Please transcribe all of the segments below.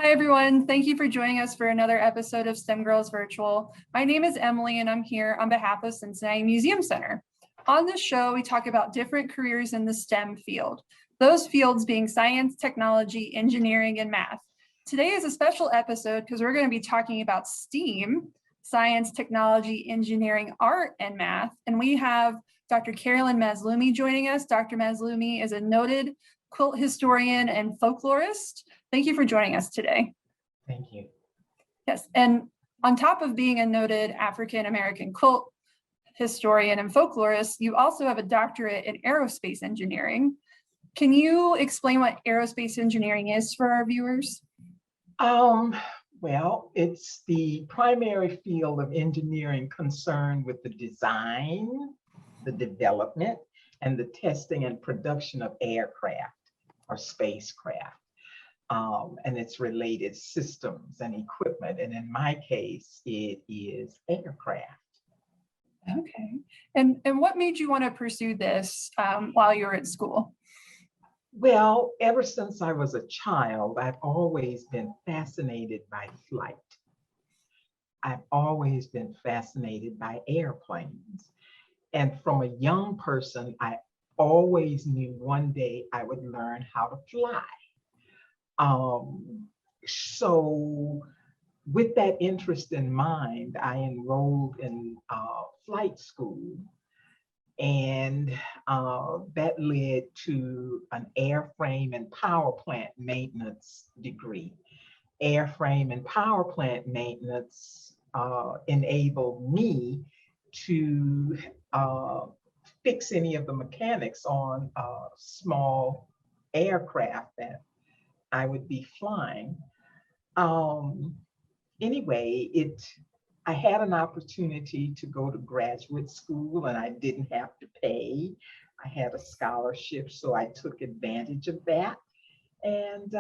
Hi, everyone. Thank you for joining us for another episode of STEM Girls Virtual. My name is Emily, and I'm here on behalf of Cincinnati Museum Center. On this show, we talk about different careers in the STEM field, those fields being science, technology, engineering, and math. Today is a special episode because we're going to be talking about STEAM, science, technology, engineering, art, and math. And we have Dr. Carolyn Mazloomi joining us. Dr. Mazloomi is a noted quilt historian and folklorist. Thank you for joining us today. Thank you. Yes, and on top of being a noted African-American quilt historian and folklorist, you also have a doctorate in aerospace engineering. Can you explain what aerospace engineering is for our viewers? Well, it's the primary field of engineering concerned with the design, the development, and the testing and production of aircraft or spacecraft. And its related systems and equipment. And in my case, it is aircraft. Okay. And what made you want to pursue this while you were at school? Well, ever since I was a child, I've always been fascinated by flight. I've always been fascinated by airplanes. And from a young person, I always knew one day I would learn how to fly. So with that interest in mind, I enrolled in flight school, and that led to an airframe and power plant maintenance degree. Airframe and power plant maintenance enabled me to fix any of the mechanics on small aircraft that I would be flying. Anyway, I had an opportunity to go to graduate school and I didn't have to pay. I had a scholarship, so I took advantage of that. And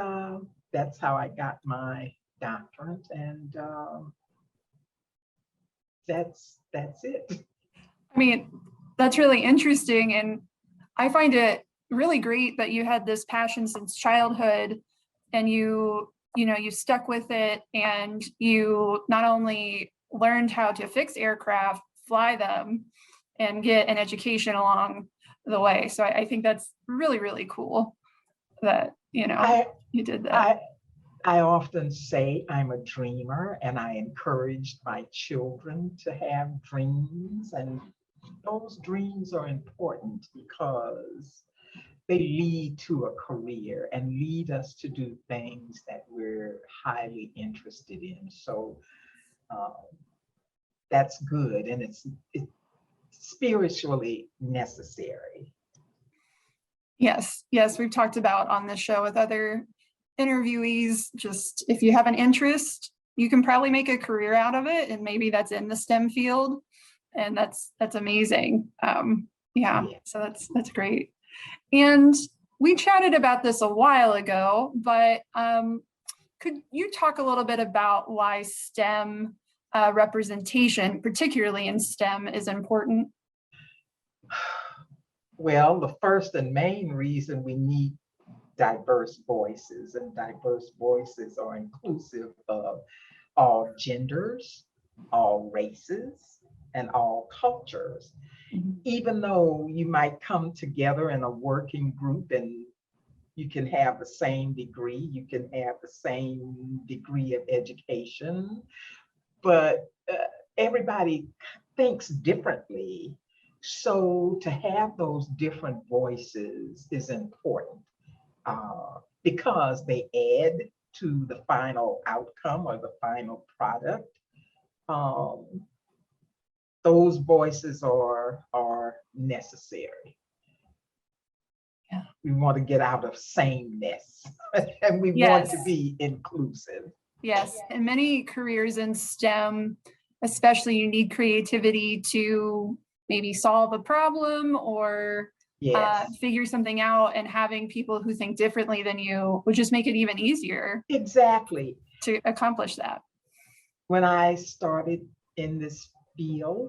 that's how I got my doctorate. And that's it. I mean, that's really interesting. And I find it really great that you had this passion since childhood, and you stuck with it, and you not only learned how to fix aircraft, fly them, and get an education along the way. So I think that's really, really cool that, you did that. I often say I'm a dreamer, and I encouraged my children to have dreams, and those dreams are important because they lead to a career and lead us to do things that we're highly interested in. So that's good, and it's spiritually necessary. Yes, we've talked about on this show with other interviewees, just if you have an interest, you can probably make a career out of it, and maybe that's in the STEM field, and that's amazing. So that's great. And we chatted about this a while ago, but could you talk a little bit about why STEM representation, particularly in STEM, is important? Well, the first and main reason we need diverse voices, and diverse voices are inclusive of all genders, all races, and all cultures. Even though you might come together in a working group and you can have the same degree, you can have the same degree of education, but everybody thinks differently. So to have those different voices is important because they add to the final outcome or the final product. Those voices are necessary. Yeah. We want to get out of sameness and we want to be inclusive. Yes, and many careers in STEM, especially, you need creativity to maybe solve a problem or figure something out, and having people who think differently than you would just make it even easier. Exactly. To accomplish that. When I started in this field,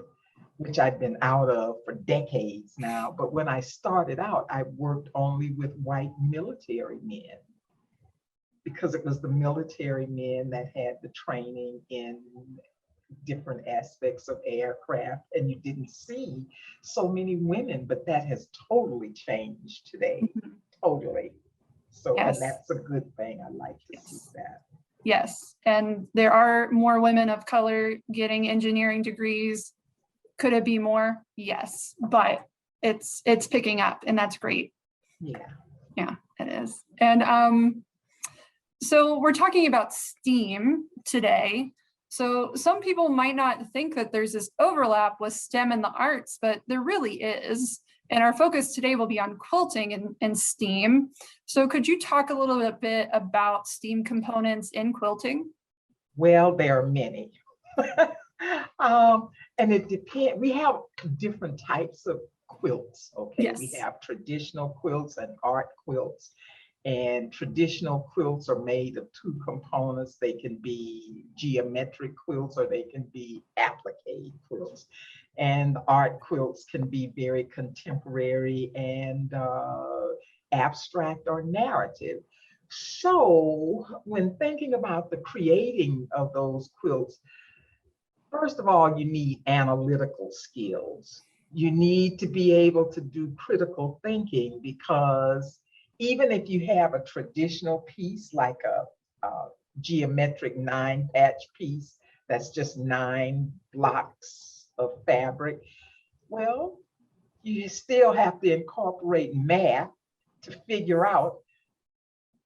which I've been out of for decades now, but when I started out, I worked only with white military men. because it was the military men that had the training in different aspects of aircraft, and you didn't see so many women, but that has totally changed today. Totally. So, and Yes. that's a good thing. I like to see Yes. that. Yes, and there are more women of color getting engineering degrees. Could it be more? Yes, but it's picking up, and that's great. Yeah. Yeah, it is. And so we're talking about STEAM today. So some people might not think that there's this overlap with STEM and the arts, but there really is. And our focus today will be on quilting and STEAM. So could you talk a little bit about STEAM components in quilting? Well, there are many. And it depends. We have different types of quilts. Okay, Yes. we have traditional quilts and art quilts. And traditional quilts are made of two components. They can be geometric quilts or they can be applique quilts. And art quilts can be very contemporary and abstract or narrative. So when thinking about the creating of those quilts, first of all, you need analytical skills. You need to be able to do critical thinking, because even if you have a traditional piece like a geometric 9-patch piece that's just 9 blocks of fabric, well, you still have to incorporate math to figure out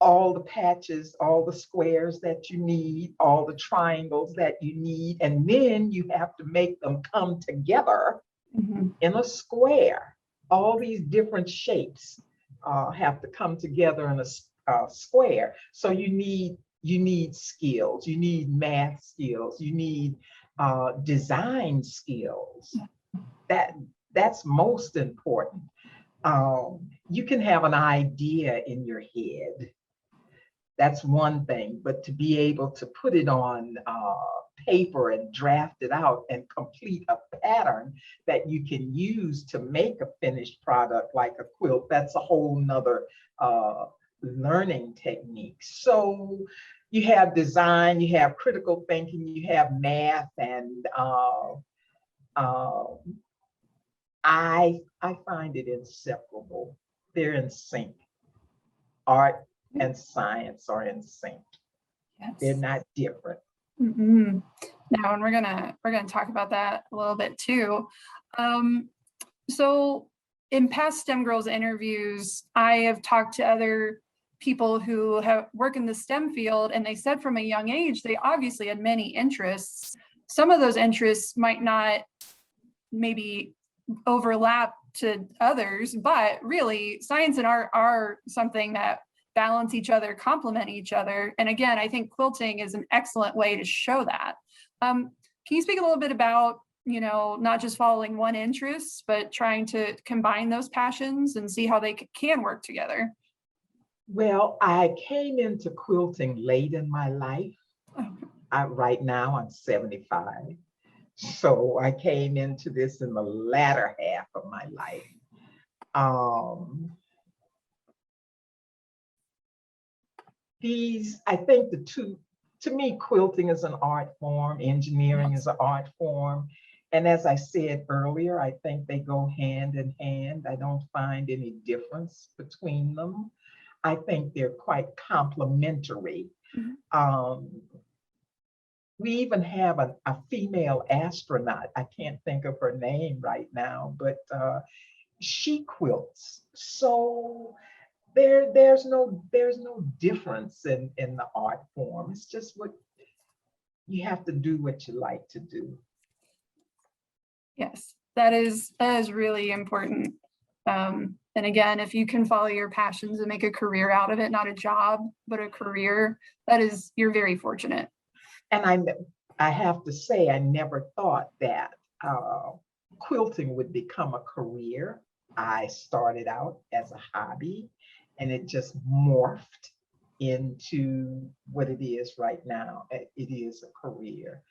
all the patches, all the squares that you need, all the triangles that you need, and then you have to make them come together in a square. All these different shapes have to come together in a square. So you need skills, you need math skills, you need design skills. That's most important. You can have an idea in your head. That's one thing, but to be able to put it on paper and draft it out and complete a pattern that you can use to make a finished product like a quilt, that's a whole nother learning technique. So you have design, you have critical thinking, you have math, and I find it inseparable. They're in sync. Art and science are in sync. Yes. They're not different. Now, and we're gonna talk about that a little bit too. So in past STEM Girls interviews, I have talked to other people who have work in the STEM field, and they said from a young age they obviously had many interests. Some of those interests might not maybe overlap to others, but really science and art are something that balance each other, complement each other. And again, I think quilting is an excellent way to show that. Can you speak a little bit about, not just following one interest, but trying to combine those passions and see how they can work together? Well, I came into quilting late in my life. Right now I'm 75. So I came into this in the latter half of my life. I think to me, quilting is an art form, engineering is an art form. And as I said earlier, I think they go hand in hand. I don't find any difference between them. I think they're quite complementary. We even have a female astronaut. I can't think of her name right now, but she quilts. So there's no difference in the art form. It's just what you have to do, what you like to do. Yes, that is really important. And again, if you can follow your passions and make a career out of it, not a job, but a career, you're very fortunate. And I have to say, I never thought that quilting would become a career. I started out as a hobby, and it just morphed into what it is right now. It is a career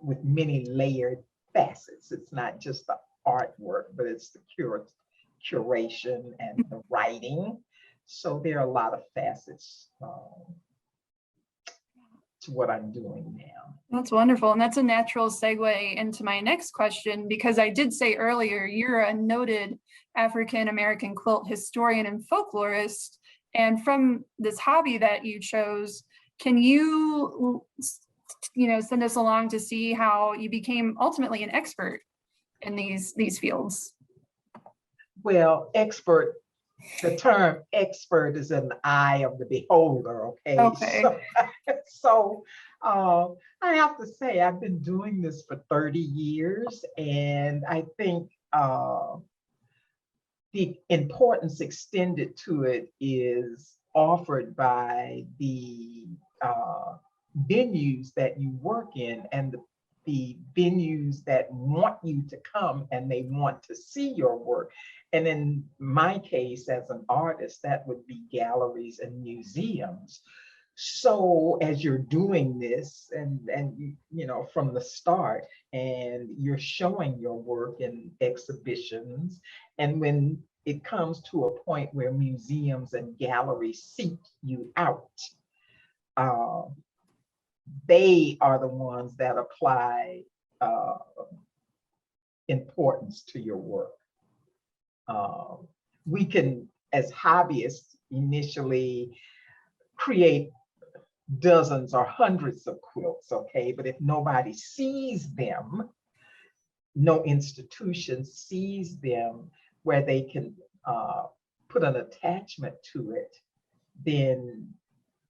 with many layered facets. It's not just the artwork, but it's the curation and the writing. So there are a lot of facets to what I'm doing now. That's wonderful. And that's a natural segue into my next question, because I did say earlier, you're a noted African-American quilt historian and folklorist. And from this hobby that you chose, can you, send us along to see how you became ultimately an expert in these fields? Well, expert, the term expert is in the eye of the beholder, okay? Okay. So I have to say, I've been doing this for 30 years, and I think the importance extended to it is offered by the venues that you work in, and the venues that want you to come and they want to see your work. And in my case, as an artist, that would be galleries and museums. So as you're doing this and from the start, and you're showing your work in exhibitions, and when it comes to a point where museums and galleries seek you out, they are the ones that apply importance to your work. We can, as hobbyists, initially create dozens or hundreds of quilts, okay? But if nobody sees them, no institution sees them where they can put an attachment to it, then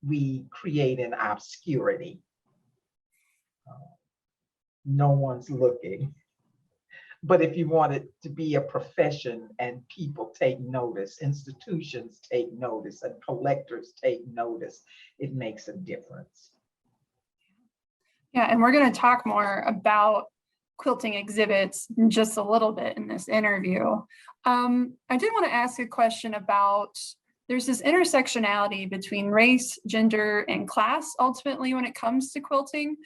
we create an obscurity. No one's looking. But if you want it to be a profession and people take notice, institutions take notice, and collectors take notice, it makes a difference. Yeah, and we're going to talk more about quilting exhibits in just a little bit in this interview. I did want to ask a question about, there's this intersectionality between race, gender, and class, ultimately, when it comes to quilting.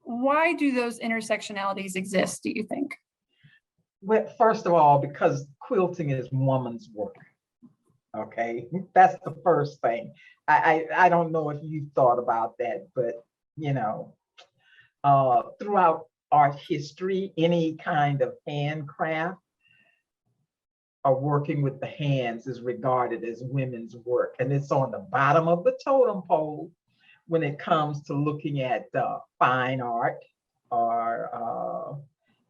Why do those intersectionalities exist, do you think? Well, first of all, because quilting is woman's work. Okay, that's the first thing. I don't know if you thought about that, but throughout art history, any kind of handcraft or working with the hands is regarded as women's work, and it's on the bottom of the totem pole when it comes to looking at fine art or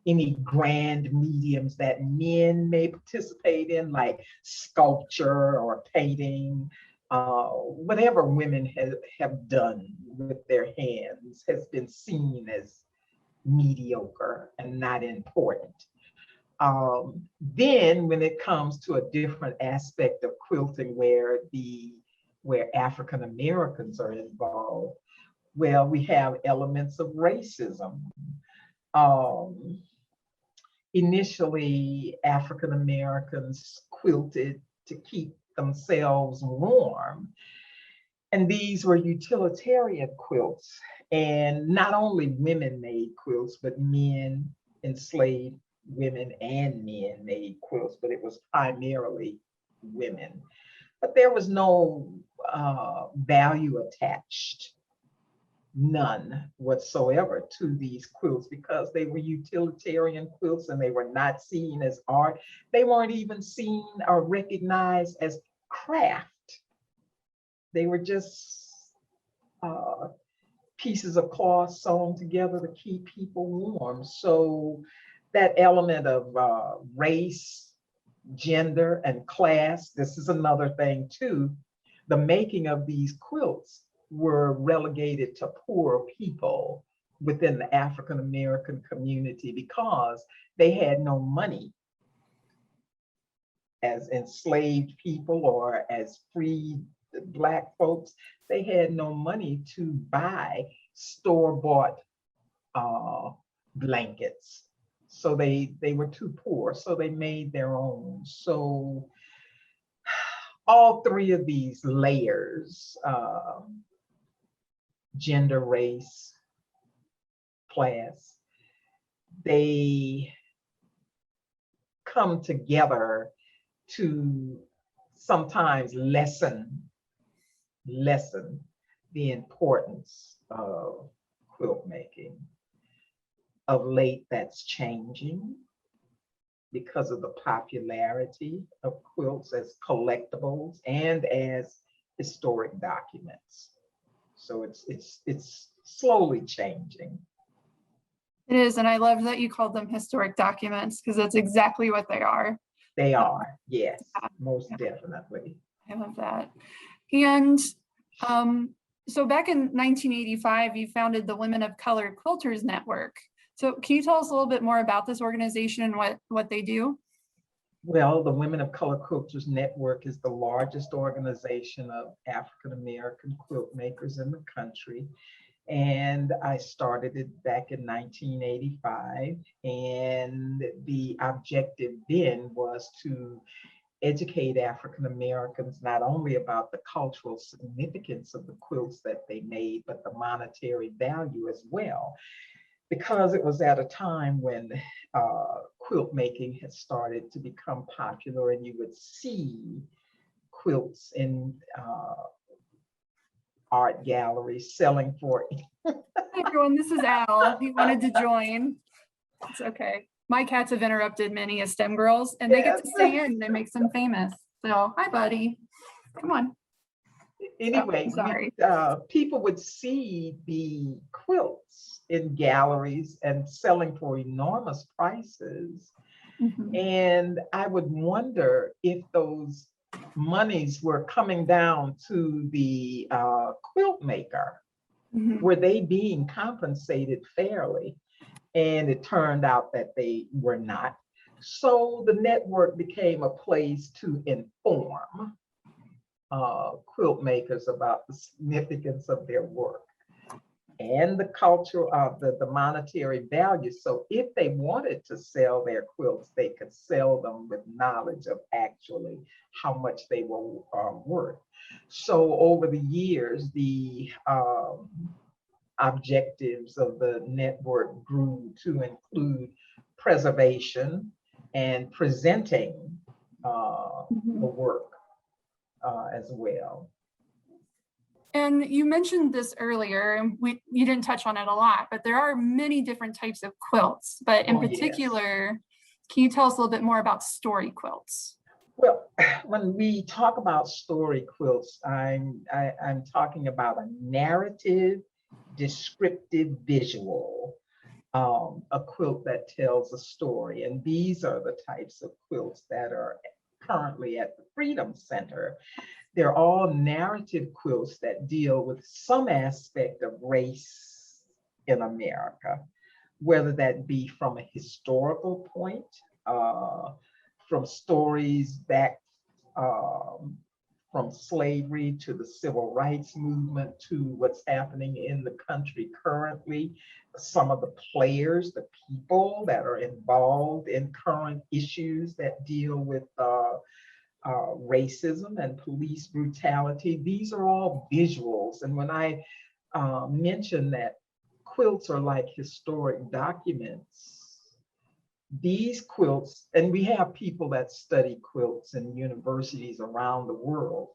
any grand mediums that men may participate in, like sculpture or painting. Whatever women have done with their hands has been seen as mediocre and not important. Then when it comes to a different aspect of quilting where African Americans are involved, well, we have elements of racism. Initially, African Americans quilted to keep themselves warm. And these were utilitarian quilts. And not only women made quilts, but men, enslaved women and men made quilts, but it was primarily women. But there was no value attached, none whatsoever, to these quilts because they were utilitarian quilts and they were not seen as art. They weren't even seen or recognized as craft. They were just pieces of cloth sewn together to keep people warm. So that element of race, gender, and class, this is another thing too. The making of these quilts were relegated to poor people within the African American community because they had no money as enslaved people or as free Black folks. They had no money to buy store-bought blankets. So they were too poor, so they made their own. So all three of these layers, gender, race, class, they come together to sometimes lessen the importance of quilt making. Of late, that's changing because of the popularity of quilts as collectibles and as historic documents. So it's slowly changing. It is, and I love that you called them historic documents because that's exactly what they are. They are, yes, Yeah, most yeah. definitely. I love that. And so back in 1985, you founded the Women of Color Quilters Network. So can you tell us a little bit more about this organization and what they do? Well, the Women of Color Quilters Network is the largest organization of African American quilt makers in the country. And I started it back in 1985. And the objective then was to educate African Americans not only about the cultural significance of the quilts that they made, but the monetary value as well. Because it was at a time when quilt making had started to become popular, and you would see quilts in art galleries selling for. Hi everyone, this is Al. He wanted to join. It's okay. My cats have interrupted many STEM girls, and they get to stay in. They make them famous. So, hi, buddy. Come on. Anyway, sorry. People would see the quilts in galleries and selling for enormous prices. Mm-hmm. And I would wonder if those monies were coming down to the quilt maker. Mm-hmm. Were they being compensated fairly? And it turned out that they were not. So the network became a place to inform quilt makers about the significance of their work and the culture of the monetary value. So if they wanted to sell their quilts, they could sell them with knowledge of actually how much they were worth. So over the years, the objectives of the network grew to include preservation and presenting the work as well. And you mentioned this earlier, and you didn't touch on it a lot, but there are many different types of quilts. But in particular, can you tell us a little bit more about story quilts? Well, when we talk about story quilts, I'm talking about a narrative, descriptive visual, a quilt that tells a story. And these are the types of quilts that are currently at the Freedom Center. They're all narrative quilts that deal with some aspect of race in America, whether that be from a historical point, from stories back from slavery to the civil rights movement to what's happening in the country currently, some of the players, the people that are involved in current issues that deal with racism and police brutality. These are all visuals. And when I mention that quilts are like historic documents, these quilts, and we have people that study quilts in universities around the world,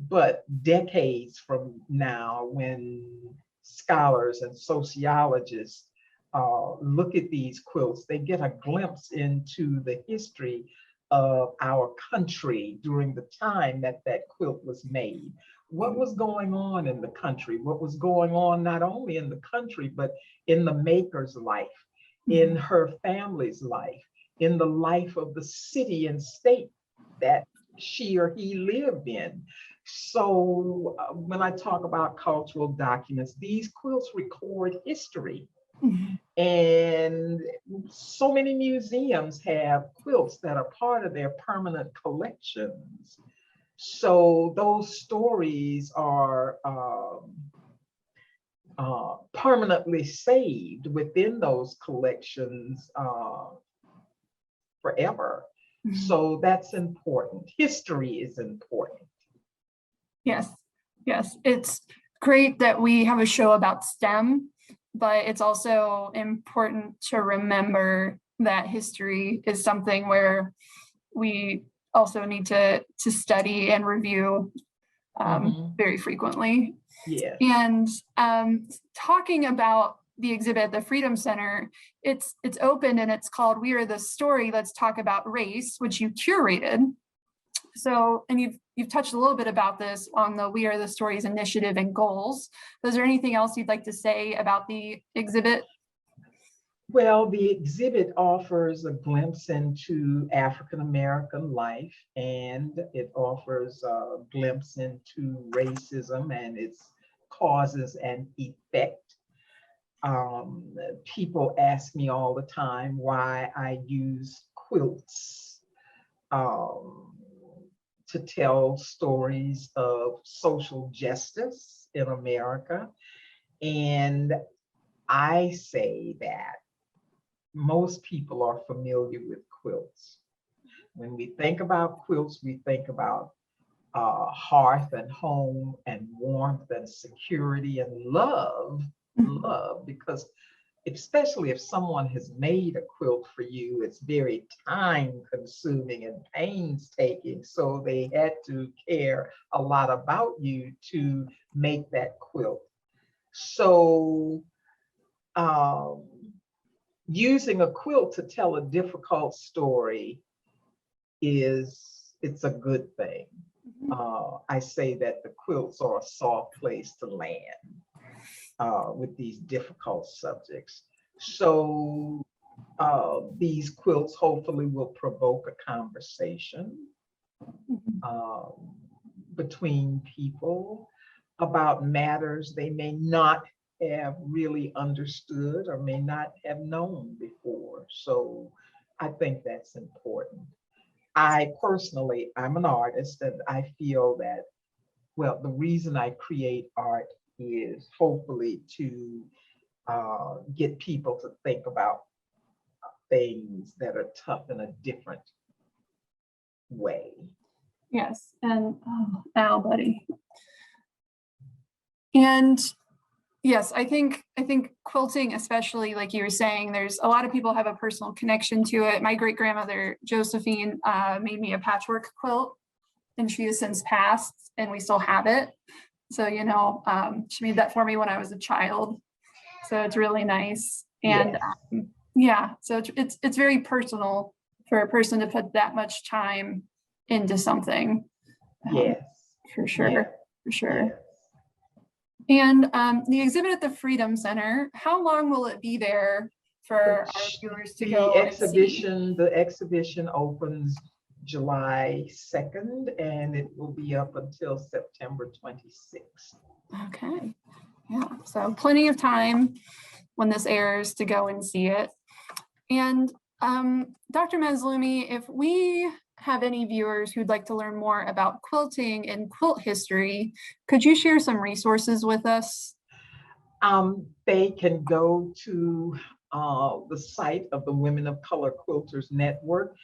but decades from now, when scholars and sociologists look at these quilts, they get a glimpse into the history of our country during the time that that quilt was made. What was going on in the country? What was going on not only in the country, but in the maker's life, in her family's life, in the life of the city and state that she or he lived in. So when I talk about cultural documents, these quilts record history. And so many museums have quilts that are part of their permanent collections. So those stories are permanently saved within those collections forever. So that's important. History is important. Yes, yes. It's great that we have a show about STEM, but it's also important to remember that history is something where we also need to study and review very frequently. Yeah. And talking about the exhibit at the Freedom Center, it's open and it's called "We Are the Story. Let's Talk About Race," which you curated. So, and you've touched a little bit about this on the We Are the Stories initiative and goals. Is there anything else you'd like to say about the exhibit? Well, the exhibit offers a glimpse into African-American life, and it offers a glimpse into racism and its causes and effect. People ask me all the time why I use quilts to tell stories of social justice in America. And I say that most people are familiar with quilts. When we think about quilts, we think about hearth and home and warmth and security and love, because especially if someone has made a quilt for you, it's very time consuming and painstaking. So they had to care a lot about you to make that quilt. So using a quilt to tell a difficult story it's a good thing. I say that the quilts are a soft place to land with these difficult subjects. So these quilts hopefully will provoke a conversation between people about matters they may not have really understood or may not have known before. So I think that's important. I'm an artist, and I feel that, well, the reason I create art is hopefully to get people to think about things that are tough in a different way. Yes, and ow, buddy. And yes, I think quilting, especially like you were saying, there's a lot of people have a personal connection to it. My great grandmother Josephine made me a patchwork quilt, and she has since passed, and we still have it. So she made that for me when I was a child. So it's really nice, and yeah, so it's very personal for a person to put that much time into something. Yes, for sure, for sure. Yes. And the exhibit at the Freedom Center, how long will it be there for our viewers to go and see? The exhibition opens July 2nd, and it will be up until September 26th. Okay, yeah, so plenty of time when this airs to go and see it. And Dr. Mazloomi, if we have any viewers who'd like to learn more about quilting and quilt history, could you share some resources with us? They can go to the site of the Women of Color Quilters Network,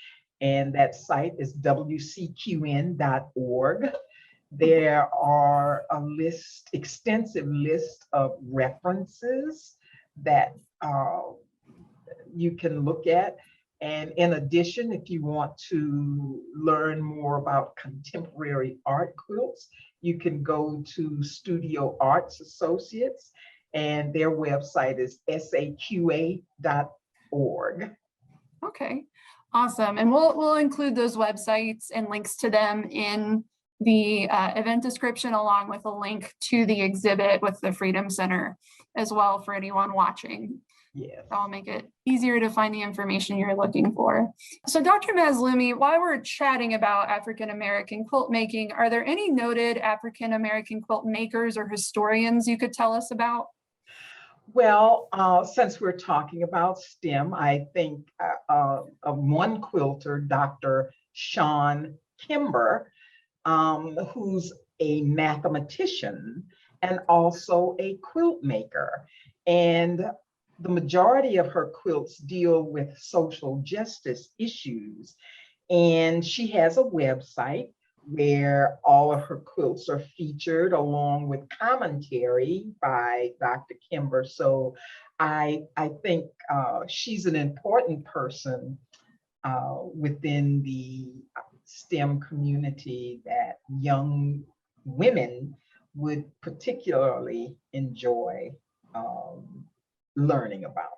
and that site is wcqn.org. There are extensive list of references that you can look at. And in addition, if you want to learn more about contemporary art quilts, you can go to Studio Arts Associates, and their website is saqa.org. Okay, awesome. And we'll include those websites and links to them in the event description, along with a link to the exhibit with the Freedom Center as well for anyone watching. Yes. That'll make it easier to find the information you're looking for. So Dr. Mazloomi, while we're chatting about African-American quilt making, are there any noted African-American quilt makers or historians you could tell us about? Well, since we're talking about STEM, I think of one quilter, Dr. Sean Kimber, who's a mathematician and also a quilt maker. And the majority of her quilts deal with social justice issues. And she has a website where all of her quilts are featured along with commentary by Dr. Kimber. So I think she's an important person within the STEM community that young women would particularly enjoy learning about.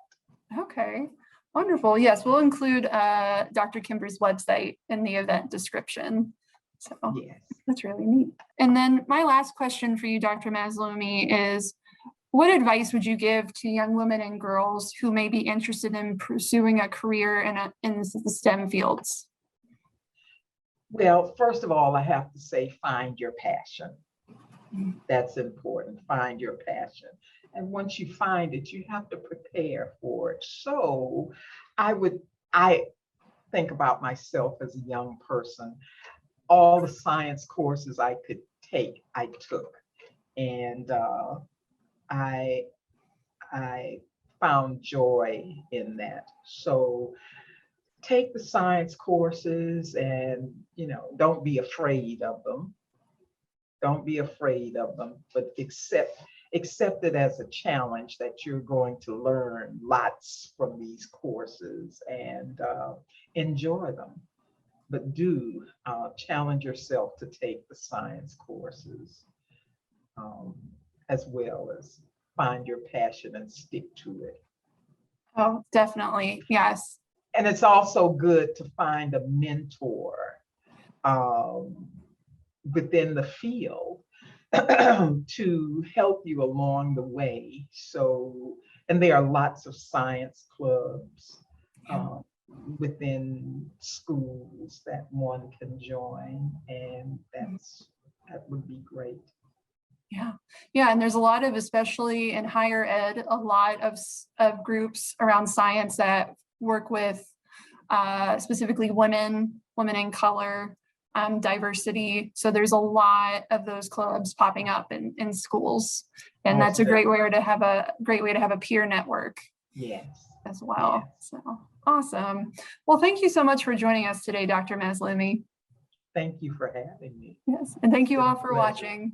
Okay, wonderful. Yes, we'll include Dr. Kimber's website in the event description. So Yes. that's really neat. And then my last question for you, Dr. Mazloomi, is what advice would you give to young women and girls who may be interested in pursuing a career in the STEM fields? Well, first of all, I have to say, find your passion. That's important. Find your passion. And once you find it, you have to prepare for it. So I think about myself as a young person. All the science courses I could take, I took. And I found joy in that. So take the science courses and, don't be afraid of them. Don't be afraid of them, but accept it as a challenge that you're going to learn lots from these courses and enjoy them. But do challenge yourself to take the science courses as well as find your passion and stick to it. Oh, definitely. Yes. And it's also good to find a mentor within the field to help you along the way. So, and there are lots of science clubs within schools that one can join, and that would be great. Yeah. Yeah. And there's a lot of, especially in higher ed, a lot of groups around science that work with specifically women in color, diversity. So there's a lot of those clubs popping up in schools. And that's a great way to have a peer network. Yes. As well. Yes. So awesome. Well, thank you so much for joining us today, Dr. Mazloomi. Thank you for having me. Yes. And thank you all for watching.